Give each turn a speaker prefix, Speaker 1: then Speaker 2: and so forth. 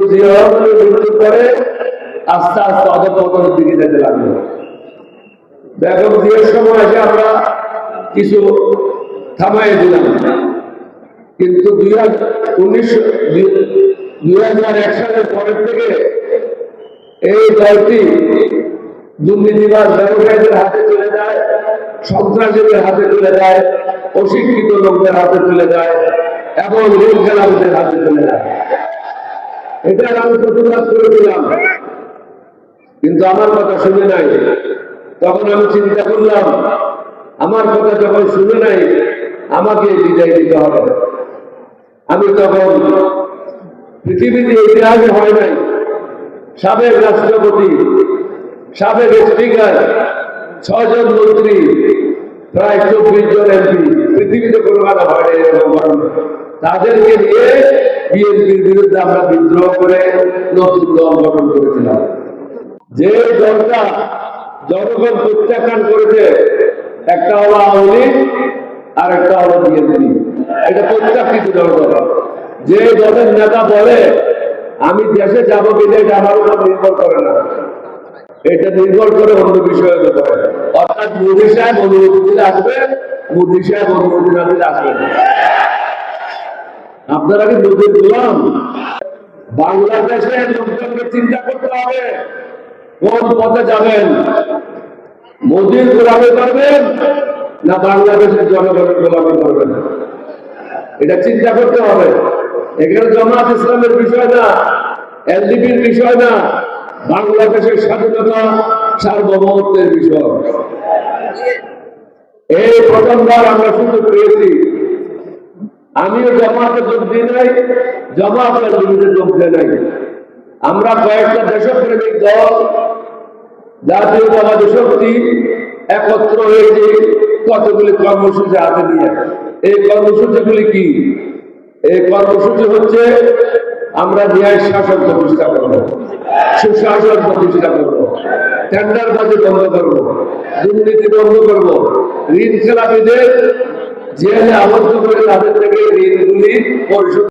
Speaker 1: জিয়া মৃত্যুর পরে আস্তে আস্তে অধঃপতনের দিকে যেতে লাগলো। বেগম জিয়ার সময় এসে আমরা কিছু থামাই দিলাম, কিন্তু 2001 সালের পরের থেকে এই দলটি দুর্নীতিবাজ ব্যবসায়ীদের হাতে চলে যায়, সন্ত্রাসীদের হাতে চলে যায়, অশিক্ষিত লোকদের হাতে চলে যায় এবং ঋণ খেলাপিদের হাতে চলে যায়। এটা আমি প্রতিবাদ করেছিলাম, কিন্তু আমার কথা শুনে নাই। তখন আমি চিন্তা করলাম, আমার কথা যখন শুনে নাই আমাকে বিদায় দিতে হবে। আমি তখন পৃথিবীতে ইতিহাসে হয় নাই সাবেক রাষ্ট্রপতি, সাবেক স্পিকার, 6 জন মন্ত্রী, প্রায় 24 জন এমপি, পৃথিবীতে কোনো কথা হয় না এরকম ঘটনা। তাদেরকে নিয়ে বিএনপির বিরুদ্ধে আমরা বিদ্রোহ করে নতুন দল গঠন করেছিলাম। যে দলটা জনগণ প্রত্যাখ্যান করেছে, একটা হলো আওয়ামী লীগ আর একটা হলো বিএনপি। এটা প্রত্যাখ্যিত দল। যে দলের নেতা বলে আমি দেশে যাবো কিনা, এটা আমার উপর নির্ভর করে না, এটা নির্ভর করে অন্য বিষয়ের উপরে। অর্থাৎ মোদী সাহেব অনুমতি দিলে আসবে, মোদী সাহেব অনুমতি না দিলে আসবে না। আপনারা কি মোদীর গোলাম? বাংলাদেশের লোকজনকে চিন্তা করতে হবে কোন পথে যাবেন। মোদীর গোলামি করবেন না বাংলাদেশের জনগণের গোলামি করবেন, এটা চিন্তা করতে হবে। এখানে জামাত ইসলামের বিষয় না, এলডিপির বিষয় না, বাংলাদেশের স্বাধীনতা সার্বভৌমত্বের বিষয়। এই প্রথমবার আমরা সুযোগ পেয়েছি। আমিও জামাতে যোগ দিই নাই, জামাতের বিরুদ্ধে যোগ দেয় নাই। আমরা কয়েকটা দেশপ্রেমিক দল, জাতীয়তাবাদী শক্তি একত্র হয়েছে কতগুলি কর্মসূচি হাতে নিয়ে। এই কর্মসূচিগুলি কি? এই কর্মসূচি হচ্ছে আমরা ন্যায় শাসন প্রতিষ্ঠা করব, সুশাসন প্রতিষ্ঠা করব, টেন্ডারবাজি বন্ধ করব, দুর্নীতি বন্ধ করব, ঋণ খেলাপিদের জেলে আবদ্ধ করে তাদের থেকে ঋণগুলি পরিশোধ